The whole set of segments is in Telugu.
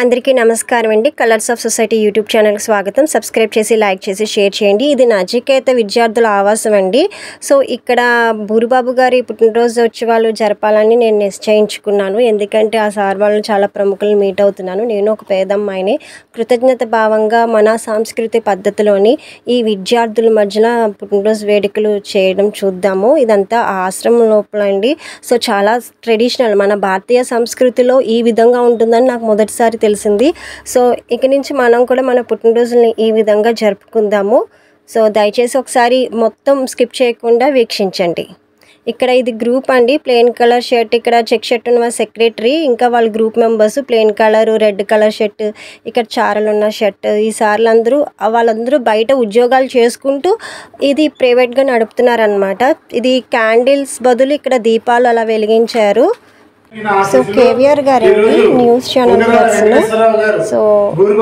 అందరికీ నమస్కారం అండి. కలర్స్ ఆఫ్ సొసైటీ యూట్యూబ్ ఛానల్కి స్వాగతం. సబ్స్క్రైబ్ చేసి లైక్ చేసి షేర్ చేయండి. ఇది నచికేత విద్యార్థుల ఆవాసం అండి. సో ఇక్కడ బూరుబాబు గారి పుట్టినరోజు ఉత్సవాలు జరపాలని నేను నిశ్చయించుకున్నాను. ఎందుకంటే ఆ సార్ వాళ్ళు చాలా ప్రముఖులను మీట్ అవుతున్నాను. నేను ఒక పేదమ్మాయిని. కృతజ్ఞత భావంగా మన సాంస్కృతిక పద్ధతిలోని ఈ విద్యార్థుల మధ్యన పుట్టినరోజు వేడుకలు చేయడం చూద్దాము. ఇదంతా ఆశ్రమం లోపల అండి. సో చాలా ట్రెడిషనల్, మన భారతీయ సంస్కృతిలో ఈ విధంగా ఉంటుందని నాకు మొదటిసారి తెలిసింది. సో ఇక నుంచి మనం కూడా మన పుట్టినరోజుల్ని ఈ విధంగా జరుపుకుందాము. సో దయచేసి ఒకసారి మొత్తం స్కిప్ చేయకుండా వీక్షించండి. ఇక్కడ ఇది గ్రూప్ అండి. ప్లెయిన్ కలర్ షర్ట్, ఇక్కడ చెక్ షర్ట్ ఉన్న సెక్రటరీ, ఇంకా వాళ్ళ group members plain colour, red colour shirt, ఇక్కడ చారలు ఉన్న షర్ట్. ఈ సార్లు వాళ్ళందరూ బయట ఉద్యోగాలు చేసుకుంటూ ఇది ప్రైవేట్గా నడుపుతున్నారనమాట. ఇది క్యాండిల్స్ బదులు ఇక్కడ దీపాలు అలా వెలిగించారు. సో కేవీఆర్ గారండి, న్యూస్ ఛానల్ పర్సన్. సో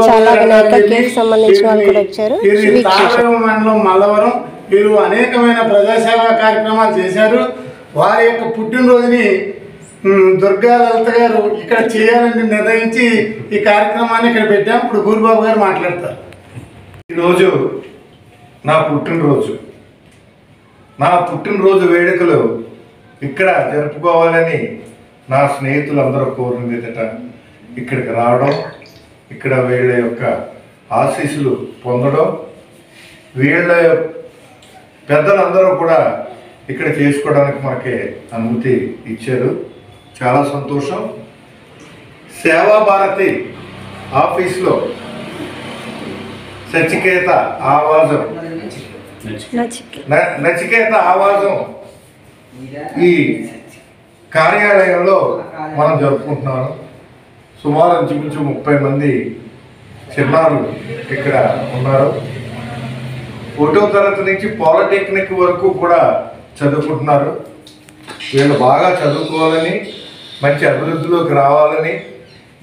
చాలా వినాయక కేక్ సంబంధించిన వాళ్ళు కూడా వచ్చారు. మల్లవరం వీరు అనేకమైన ప్రజాసేవా కార్యక్రమాలు చేశారు. వారి యొక్క పుట్టినరోజుని దుర్గా లలిత గారు ఇక్కడ చేయాలని నిర్ణయించి ఈ కార్యక్రమాన్ని ఇక్కడ పెట్టాం. ఇప్పుడు బూరుబాబు గారు మాట్లాడతారు. ఈరోజు నా పుట్టినరోజు వేడుకలు ఇక్కడ జరుపుకోవాలని నా స్నేహితులందరూ కోరినదట ఇక్కడికి రావడం, ఇక్కడ వీళ్ళ యొక్క ఆశీస్సులు పొందడం, వీళ్ళ పెద్దలందరూ కూడా ఇక్కడ చేసుకోవడానికి మనకి అనుమతి ఇచ్చారు. చాలా సంతోషం. సేవాభారతి ఆఫీస్లో నచికేత ఆవాజం ఈ కార్యాలయంలో మనం జరుపుకుంటున్నాము. సుమారు ఇంచుమించు 30 మంది చిన్నారులు ఇక్కడ ఉన్నారు. 1వ తరగతి నుంచి పాలిటెక్నిక్ వరకు కూడా చదువుకుంటున్నారు. వీళ్ళు బాగా చదువుకోవాలని, మంచి అభివృద్ధిలోకి రావాలని,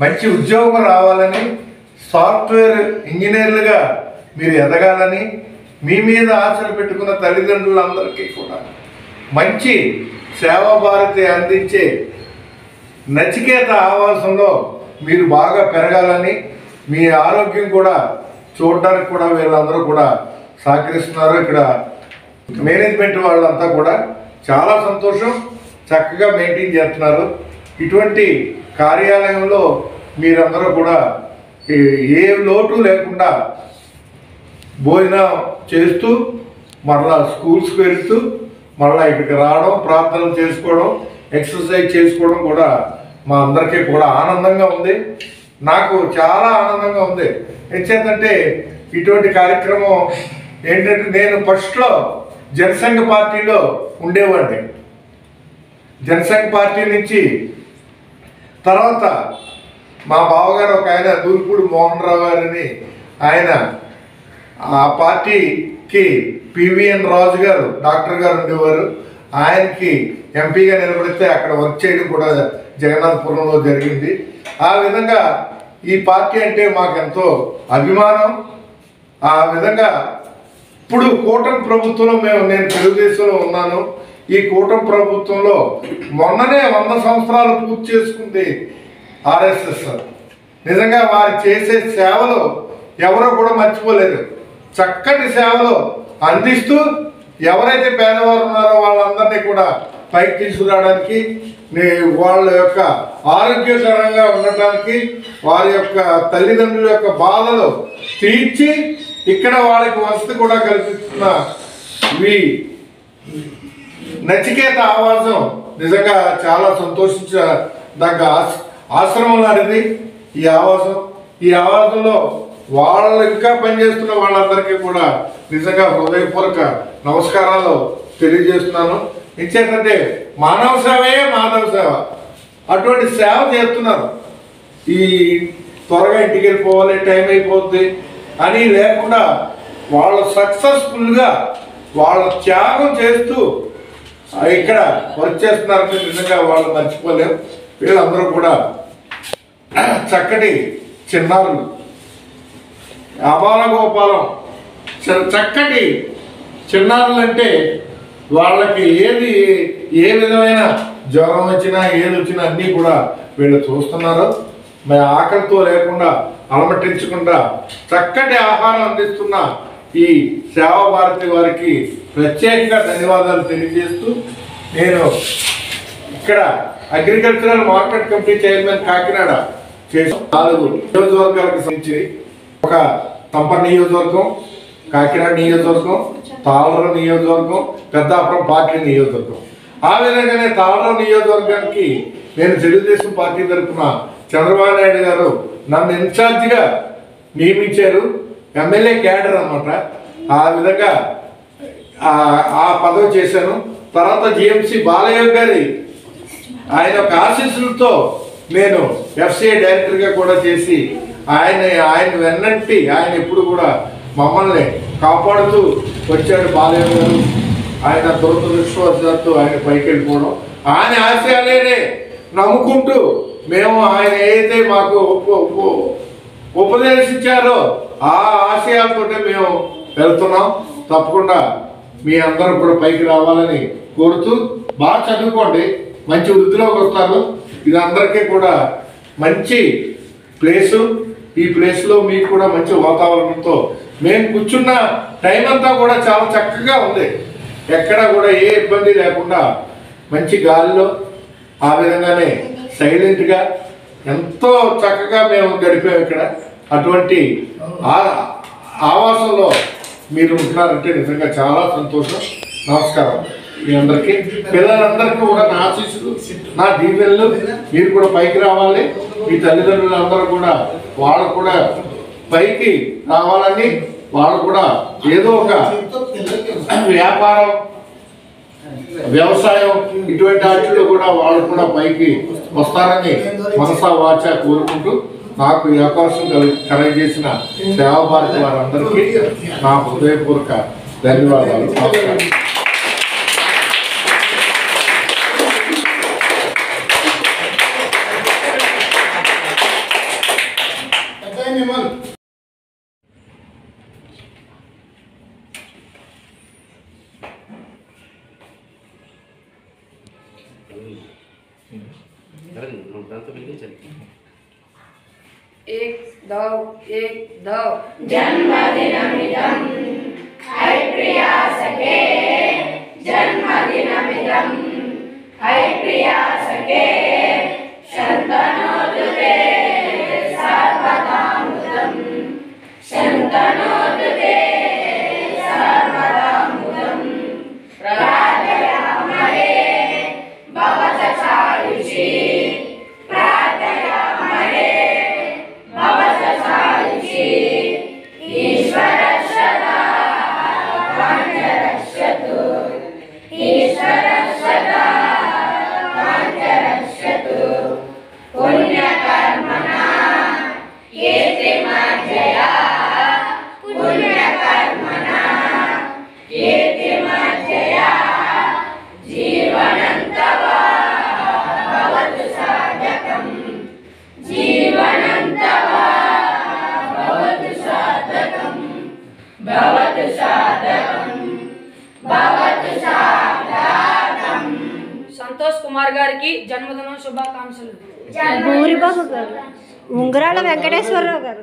మంచి ఉద్యోగం రావాలని, సాఫ్ట్వేర్ ఇంజనీర్లుగా మీరు ఎదగాలని, మీ మీద ఆశలు పెట్టుకున్న తల్లిదండ్రులందరికీ కూడా మంచి సేవాభారతి అందించే నచికేత ఆవాసంలో మీరు బాగా పెరగాలని, మీ ఆరోగ్యం కూడా చూడడానికి కూడా వీళ్ళందరూ కూడా సహకరిస్తున్నారు. ఇక్కడ మేనేజ్మెంట్ వాళ్ళంతా కూడా చాలా సంతోషం, చక్కగా మెయింటైన్ చేస్తున్నారు. ఇటువంటి కార్యాలయంలో మీరందరూ కూడా ఏ లోటు లేకుండా భోజనం చేస్తూ మరలా స్కూల్స్కి వెళ్తూ మళ్ళీ ఇక్కడికి రావడం, ప్రార్థనలు చేసుకోవడం, ఎక్సర్సైజ్ చేసుకోవడం కూడా మా అందరికీ కూడా ఆనందంగా ఉంది. నాకు చాలా ఆనందంగా ఉంది. ఎంచేతంటే ఇటువంటి కార్యక్రమం ఏంటంటే, నేను ఫస్ట్లో జనసంఘ పార్టీలో ఉండేవాడిని. జనసంఘ పార్టీ నుంచి తర్వాత మా బావగారు ఒక ఆయన దూల్పూడి మోహన్ రావు గారని, ఆయన ఆ పార్టీకి పివిఎన్ రాజు గారు డాక్టర్ గారు ఉండేవారు. ఆయనకి ఎంపీగా నిలబడితే అక్కడ వర్క్ చేయడం కూడా జగన్నాథపురంలో జరిగింది. ఆ విధంగా ఈ పార్టీ అంటే మాకెంతో అభిమానం. ఆ విధంగా ఇప్పుడు కూటమి ప్రభుత్వంలో నేను తెలుగుదేశంలో ఉన్నాను. ఈ కూటమి ప్రభుత్వంలో మొన్ననే 100 సంవత్సరాలు పూర్తి చేసుకుంది ఆర్ఎస్ఎస్. నిజంగా వారు చేసే సేవలు ఎవరో కూడా మర్చిపోలేదు. చక్కటి సేవలు అందిస్తూ ఎవరైతే పేదవారు ఉన్నారో వాళ్ళందరినీ కూడా పైకి తీసుకురావడానికి, వాళ్ళ యొక్క ఆరోగ్యకరంగా ఉండటానికి, వారి యొక్క తల్లిదండ్రుల యొక్క బాధలు తీర్చి ఇక్కడ వాళ్ళకి వసతి కూడా కల్పిస్తున్న ఈ నచికేత ఆవాసం నిజంగా చాలా సంతోషించదగ్గ ఆశ్రమం లాంటిది ఈ ఆవాసంలో వాళ్ళు ఇంకా పనిచేస్తున్న వాళ్ళందరికీ కూడా నిజంగా హృదయపూర్వక నమస్కారాలు తెలియజేస్తున్నాను. ఇంకేంటంటే మానవ సేవే మాధవ సేవ, అటువంటి సేవ చేస్తున్నారు. ఈ త్వరగా ఇంటికి వెళ్ళిపోవాలి, టైం అయిపోద్ది అని లేకుండా వాళ్ళు సక్సెస్ఫుల్గా వాళ్ళ త్యాగం చేస్తూ ఇక్కడ వర్క్ చేస్తున్నారంటే నిజంగా వాళ్ళు మర్చిపోలేము. వీళ్ళందరూ కూడా చక్కటి చిన్నారులు, అబాలగోపాలం, చక్కటి చిన్నారులు అంటే వాళ్ళకి ఏ విధమైన జ్వరం వచ్చినా ఏది వచ్చినా అన్నీ కూడా వీళ్ళు చూస్తున్నారు. మేము ఆకలితో లేకుండా అలమటించకుండా చక్కటి ఆహారం అందిస్తున్న ఈ సేవా భారతి వారికి ప్రత్యేకంగా ధన్యవాదాలు తెలియజేస్తూ నేను ఇక్కడ agricultural market committee chairman Kakinada చేసి 4 నియోజకవర్గాలకు సంబంధించి ఒక తంపర్ నియోజకవర్గం, కాకినాడ నియోజకవర్గం, తాళరావు నియోజకవర్గం, పెద్దాపురం పార్టీ నియోజకవర్గం. ఆ విధంగానే తాళరావు నియోజకవర్గానికి నేను తెలుగుదేశం పార్టీ తరఫున చంద్రబాబు నాయుడు గారు నన్ను ఇన్ఛార్జిగా నియమించారు. ఎమ్మెల్యే క్యాడర్ అన్నమాట. ఆ విధంగా ఆ పదవి చేశాను. తర్వాత జిఎంసి బాలయ్య గారి ఆయన యొక్క ఆశీస్సులతో నేను ఎఫ్సిఐ డైరెక్టర్గా కూడా చేసి ఆయన వెన్నంటి ఆయన ఎప్పుడు కూడా మమ్మల్ని కాపాడుతూ వచ్చాడు బాలయ్య గారు. ఆయన దురదృష్టవశాత్తు ఆయన పైకి వెళ్ళిపోవడం, ఆయన ఆశయాలనే నమ్ముకుంటూ మేము ఆయన ఏదైతే మాకు ఉపదేశించారో ఆ ఆశయాలతోనే మేము వెళ్తున్నాం. తప్పకుండా మీ అందరూ కూడా పైకి రావాలని కోరుతూ బాగా చదువుకోండి, మంచి వృద్ధిలోకి వస్తారు. ఇది అందరికీ కూడా మంచి ప్లేసు. ఈ ప్లేస్లో మీకు కూడా మంచి వాతావరణంతో మేము కూర్చున్న టైం అంతా కూడా చాలా చక్కగా ఉంది. ఎక్కడ కూడా ఏ ఇబ్బంది లేకుండా మంచి గాలిలో ఆ విధంగానే సైలెంట్గా ఎంతో చక్కగా మేము గడిపాము ఇక్కడ. అటువంటి ఆవాసంలో మీరు ఉంటున్నారంటే నిజంగా చాలా సంతోషం. నమస్కారం మీ అందరికీ, పిల్లలందరికీ కూడా నా ఆశీస్సులు, నా దీవెనలు. మీరు కూడా పైకి రావాలి. మీ తల్లిదండ్రులందరూ కూడా వాళ్ళు కూడా పైకి రావాలని, వాళ్ళు కూడా ఏదో ఒక వ్యాపారం, వ్యవసాయం ఇటువంటి వాటిలో కూడా వాళ్ళు కూడా పైకి వస్తారని మనసా వాచ కోరుకుంటూ నాకు ఈ అవకాశం కలగజేసిన సేవా భారతి వారందరికీ నా హృదయపూర్వక ధన్యవాదాలు. एक दो जन्मदिनमिदं है प्रिया सखे, जन्मदिनमिदं है प्रिया सखे, शन्तनोतु ते सर्वदामुदं, शन्तनोतु ते सर्वदामुदं, प्रार्थयामहे भवतसायुषी, प्रार्थयामहे भवतसायुषी, ईश्वरः सदा पाञ्चरक्षतु, ईश्वरः सदा पाञ्चरक्षतु, पुण्यकर्मणा कीर्तिमार्जया, पुण्यकर्मणा कीर्तिमार्जया, जीवनं तव भवतु साधकम्, जीवनं तव भवतु साधकम्, भवतु साधकम्, भवतु साधकम्. సంతోష్ కుమార్ గారికి జన్మదిన శుభాకాంక్షలు. బూరిబాబు గారు, ఉంగరాల వెంకటేశ్వరరావు గారు.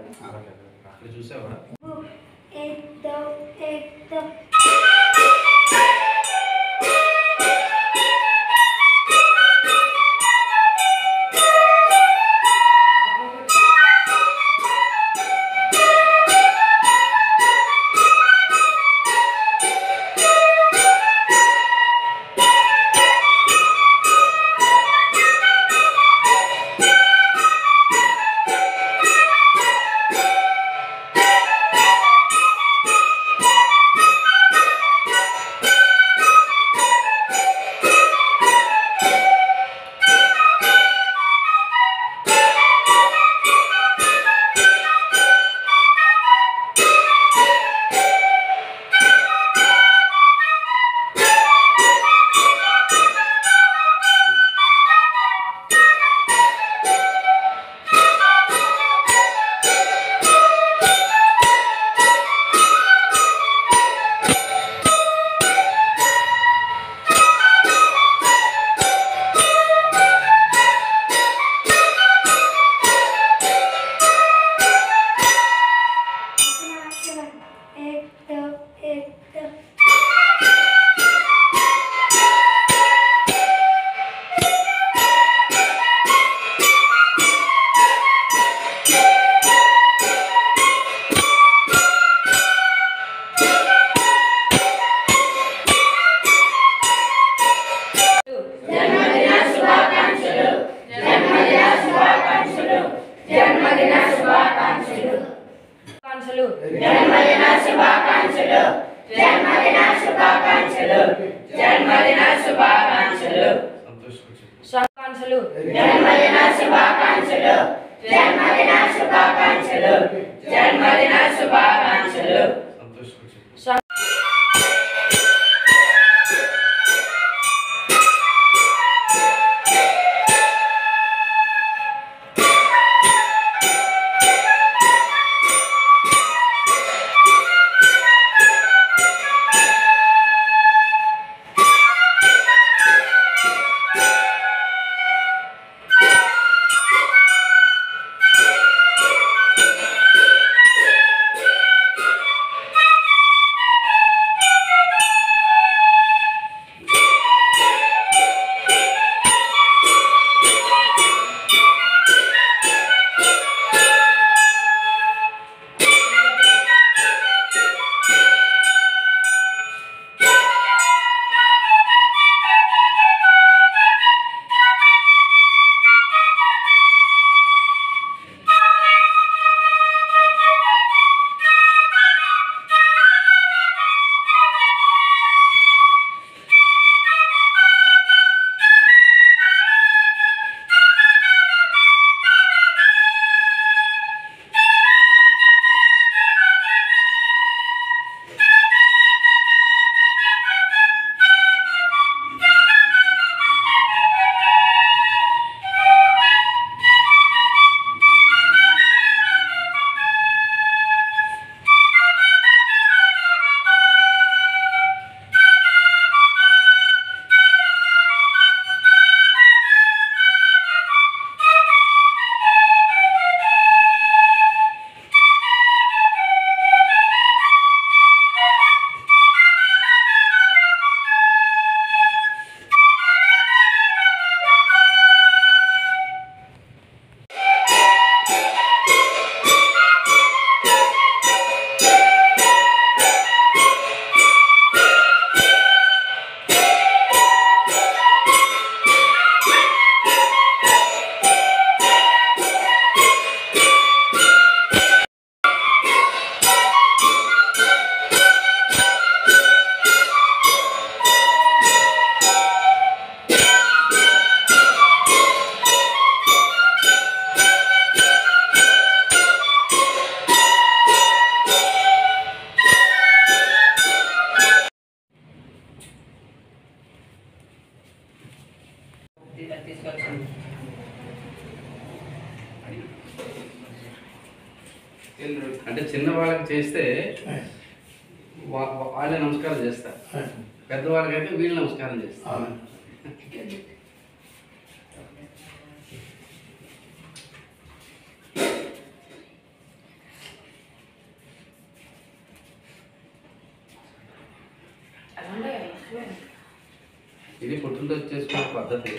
శుభాకాంక్షలు. జన్మదిన శుభాకాంక్షలు. జన్మదిన శుభాకాంక్షలు. జన్మదిన శుభాకాంక్షలు. అంటే చిన్న వాళ్ళకి చేస్తే వాళ్ళే నమస్కారం చేస్తారు, పెద్దవాళ్ళకైతే వీళ్ళు నమస్కారం చేస్తారు. ఇది పుట్టినరోజు చేసుకునే పద్ధతి.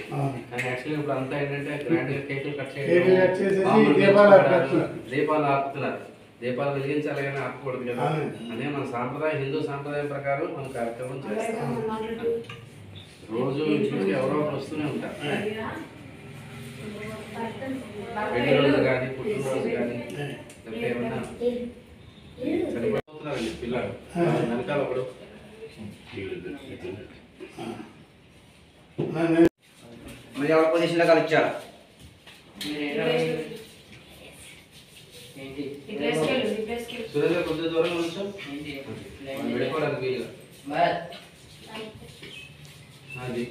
కానీ యాక్చువల్లీ ఇప్పుడు అంతా ఏంటంటే గ్రాండ్గా కేకులు కట్ చేయడం, దీపాలు ఆపుతున్నారు. దీపాలు వెలిగించాలి కానీ ఆపకూడదు కదా అనే మన సాంప్రదాయం, హిందూ సాంప్రదాయం ప్రకారం మనం కార్యక్రమం చేస్తాం. రోజు ఇంటికి ఎవరో ఒకరు వస్తూనే ఉంటారు. పెళ్లి రోజు కానీ పుట్టినరోజు కానీ లేకపోతే ఏమన్నా చనిపోతున్నారండి పిల్లలు వెనకాల ఒకడు మరి ఎవరి పొజిషన్లో కలిచారు. సురేంద్ర కొద్ది దూరంగా ఉంచాం వెళ్ళిపోవడానికి వీలుగా. అది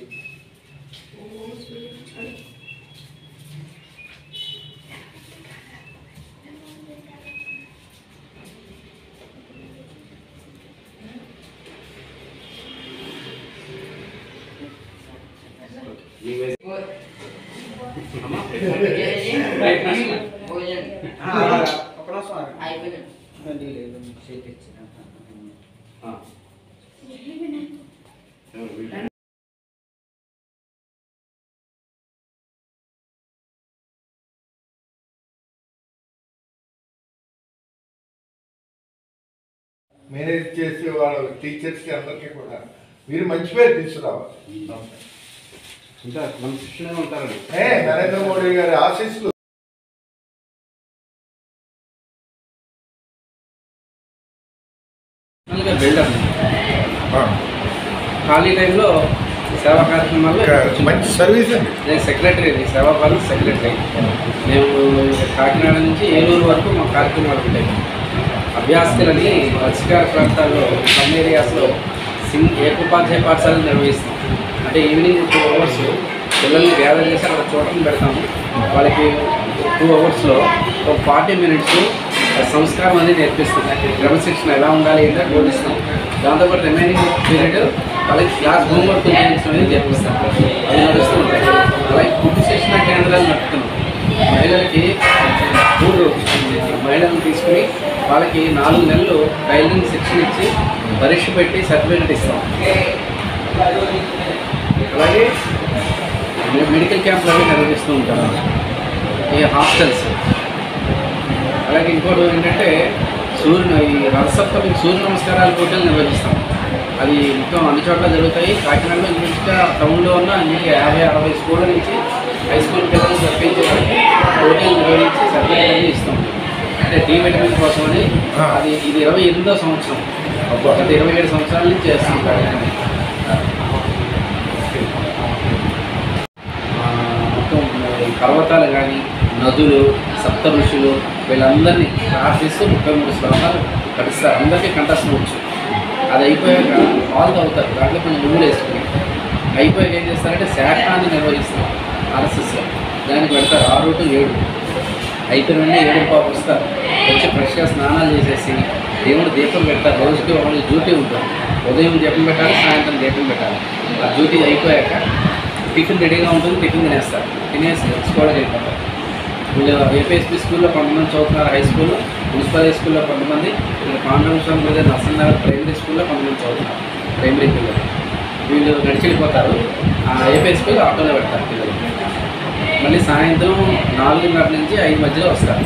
మేనేజ్ చేసే వాళ్ళ టీచర్స్కి అందరికీ కూడా మీరు మంచి పేరు తీసుకురావాలి. ఇంకా మన శిక్షణగా ఉంటారండి. నరేంద్ర మోడీ గారి ఆశీస్సులు. బిల్డప్ ఖాళీ టైంలో సేవా కార్యక్రమాల్లో మంచి సర్వీస్ అండి. నేను సెక్రటరీ, సేవాపాలన సెక్రటరీ. మేము కాకినాడ నుంచి ఏలూరు వరకు మా కార్యక్రమాలు ఉంటాయి. అభ్యాసకులని మత్స్యకార ప్రాంతాల్లో సమ్ ఏరియాస్లో ఏకోపాధ్యాయ పాఠశాలను నిర్వహిస్తాం. అంటే ఈవినింగ్ 2 hours పిల్లల్ని గ్యాదర్ చేసి అక్కడ చూడటం పెడతాము. వాళ్ళకి 2 hours ఒక 40 minutes సంస్కారం అనేది నేర్పిస్తాం. క్రమశిక్షణ ఎలా ఉండాలి ఏంటో బోధిస్తాం. దాంతోపాటు రిమైనింగ్ పీరియడ్ వాళ్ళకి క్లాస్ హోంవర్క్ చేయించడం అనేది చేపిస్తాం. అది నడుస్తూ ఉంటాయి. అలాగే ఫుడ్ శిక్షణ కేంద్రాలు నడుపుతున్నాం. మహిళలకి 3 మహిళలను తీసుకుని వాళ్ళకి 4 నెలలు టైలరింగ్ శిక్షణ ఇచ్చి పరీక్ష పెట్టి సర్టిఫికేట్ ఇస్తాం. అలాగే మెడికల్ క్యాంపులు అవి నిర్వహిస్తూ ఉంటాం. ఈ హాస్టల్స్, అలాగే ఇంకోటి ఏంటంటే ఈ రథసప్తమికి సూర్య నమస్కారాల పోటీలు నిర్వహిస్తాం. అది మొత్తం అన్ని చోట్ల జరుగుతాయి. కాకినాడలో ఇంచుగా టౌన్లో ఉన్న అన్నింటికి 50-60 స్కూళ్ళ నుంచి హై స్కూల్ పిల్లలు తప్పించేసి పోటీలు నిర్వహించి సర్టిఫికేట్ అనేది ఇస్తాం. అంటే డి విటమిన్ కోసం అని. ఇది 28వ సంవత్సరం. గత 27 సంవత్సరాల నుంచి చేస్తాం కార్యక్రమం. మొత్తం పర్వతాలు కానీ నదులు, సప్త ఋషులు వీళ్ళందరినీ ప్రార్థిస్తూ 33 శ్లోకాలు పఠిస్తారు. అందరికీ కంఠస్థం వచ్చు. అది అయిపోయాక పాలు తాగుతారు. దాంట్లో కొంచెం నువ్వులు వేసుకుని అయిపోయాక ఏం చేస్తారంటే శాఖాన్ని నిర్వహిస్తారు. ఆర్ఎస్ఎస్లో దానికి పెడతారు 6 to 7. అయిపోయిన 7 వస్తారు. వచ్చి ఫ్రెష్గా స్నానాలు చేసేసి దేవుడు దీపం పెడతారు. రోజుకి ఒకటి డ్యూటీ ఉంటుంది. ఉదయం దీపం పెట్టాలి, సాయంత్రం దీపం పెట్టాలి. ఆ డ్యూటీ అయిపోయాక టిఫిన్ రెడీగా ఉంటుంది. టిఫిన్ తినేస్తారు. తినేసి స్కూల్కి వెళ్ళిపోతారు. వీళ్ళు ఏపీఎస్పీ స్కూల్లో కొంతమంది చదువుతున్నారు. హై స్కూల్లో, మున్సిపల్ హై స్కూల్లో కొంతమంది, ఇక్కడ పాండవం బ్రదర్ నర్సన్నగర్ ప్రైమరీ స్కూల్లో కొంతమంది చదువుతున్నారు. ప్రైమరీ పిల్లలు వీళ్ళు నడిచెళ్ళిపోతారు. ఏపీఎస్పీలో ఆటోలో పెడతారు పిల్లలు. మళ్ళీ సాయంత్రం 4:30 నుంచి 5 మధ్యలో వస్తారు.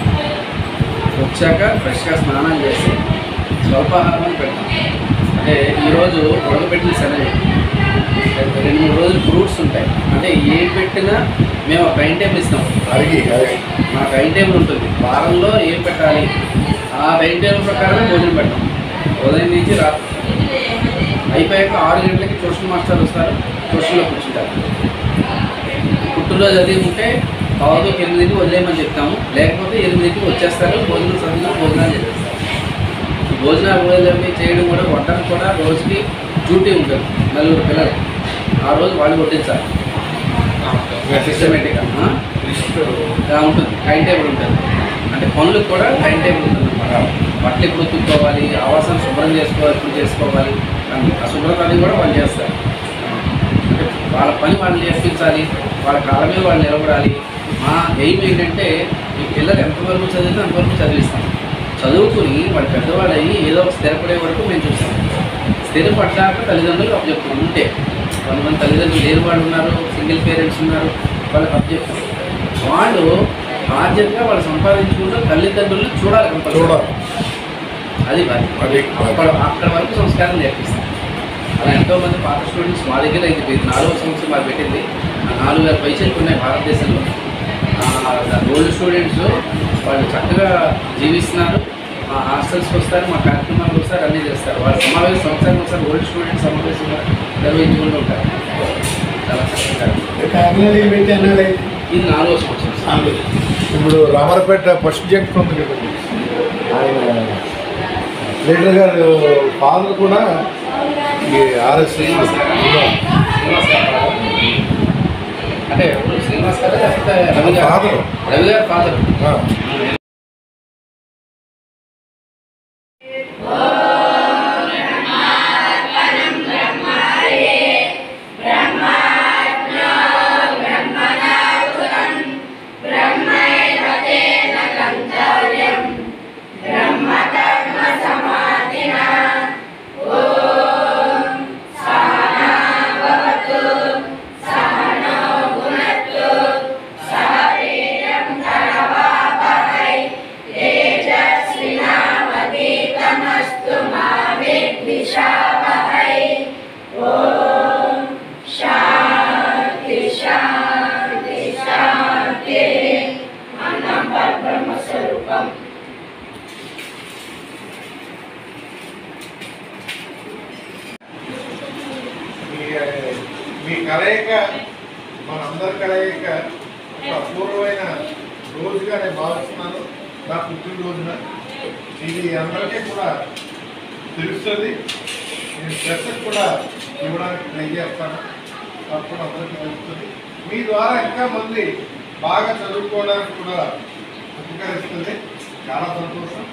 వచ్చాక ఫ్రెష్గా స్నానాలు చేసి స్వల్పాహారం అని పెడతాం. అంటే ఈరోజు ఉడకబెట్టిన శనగ 2-3 రోజులు ఫ్రూట్స్ ఉంటాయి. అంటే ఏం పెట్టినా మేము ఒక టైం టేబుల్ ఇస్తాం. మా టైం టేబుల్ ఉంటుంది. వారంలో ఏం పెట్టాలి ఆ టైం టేబుల్ ప్రకారం భోజనం పెడతాం. ఉదయం నుంచి రాత్రి అయిపోయాక 6 గంటలకి ట్యూషన్ మాస్టర్ వస్తారు. ట్యూషన్లో కూర్చుంటారు. పుట్టినరోజు అది ఉంటే 8:00 వదిలేయమని చెప్తాము. లేకపోతే 8:00 వచ్చేస్తారు. భోజనం సమయంలో భోజనాలు చేసేస్తారు. భోజనాలు వదిలేమి చేయడం కూడా, వంటకు కూడా రోజుకి డ్యూటీ ఉంటుంది. 4 పిల్లలు ఆ రోజు వాళ్ళు వడ్డించాలి. సిస్టమేటిక్గా ఉంటుంది. టైం టేబుల్ ఉంటుంది. అంటే పనులకు కూడా టైం టేబుల్ ఉంటుంది అన్నమాట. బట్టలు ఎప్పుడు ఉతుక్కోవాలి, ఆవాసాన్ని శుభ్రం చేసుకోవాలి, ఎప్పుడు చేసుకోవాలి, ఆ శుభ్రత అనేది కూడా వాళ్ళు చేస్తారు. అంటే వాళ్ళ పని వాళ్ళు చేయించాలి. వాళ్ళ కాళ్ళ మీద వాళ్ళు నిలబడాలి. మా ఎయిమ్ ఏంటంటే ఈ పిల్లలు ఎంతవరకు చదివితే అంతవరకు చదివిస్తాం. చదువుకుని వాళ్ళు పెద్దవాళ్ళు అయ్యి ఏదో ఒక స్థిరపడే వరకు మేము చూస్తాం. స్థిరపడ్డాక తల్లిదండ్రులు అప్పచెప్తాం. ఉంటే కొంతమంది తల్లిదండ్రులు లేని వాళ్ళు ఉన్నారు, సింగిల్ పేరెంట్స్ ఉన్నారు, వాళ్ళకి అప్పచెప్తాం. వాళ్ళు బాధ్యతగా వాళ్ళు సంపాదించుకుంటూ తల్లిదండ్రులను చూడాలి. అది అక్కడ వరకు సంస్కారం నేర్పిస్తాం. అలా ఎంతోమంది పాత స్టూడెంట్స్ మా దగ్గర ఇది 4వ సంవత్సరం మాకు పెట్టింది. 4000 పైసలు ఉన్నాయి భారతదేశంలో. ఓల్డ్ స్టూడెంట్స్ వాళ్ళు చక్కగా జీవిస్తున్నారు. మా హాస్టల్స్కి వస్తారు, మా కార్యక్రమాలకు వస్తారు, అన్నీ చేస్తారు. వాళ్ళ సమావేశం సంవత్సరానికి ఒకసారి ఓల్డ్ స్టూడెంట్స్ సమావేశం నిర్వహించుకుంటూ ఉంటారు. చాలా చక్కగా. ఇది 4వ సంవత్సరం. ఇప్పుడు రామారపేట ఫస్ట్ జంక్షన్ ఉంది కదండి, ఆయన లీడర్ గారు ఫాదర్ కూడా ఈ ఆర్ఎస్ఎస్ అంటే శ్రీనివాస్ గారు లేకపోతే రవి గారు ఫాదర్. సహ వీర్యం కరవావహై కలయిక మనందరి కలయిక ఒక అపూర్వమైన రోజుగా నేను భావిస్తున్నాను నా పుట్టినరోజున. ఇది అందరికీ కూడా తెలుస్తుంది. నేను ప్రెస్కి కూడా ఇవ్వడానికి ట్రై చేస్తాను. తప్పకుండా అందరికీ తెలుస్తుంది. మీ ద్వారా ఇంకా మంది బాగా చదువుకోవడానికి కూడా ఉపకరిస్తుంది. చాలా సంతోషం.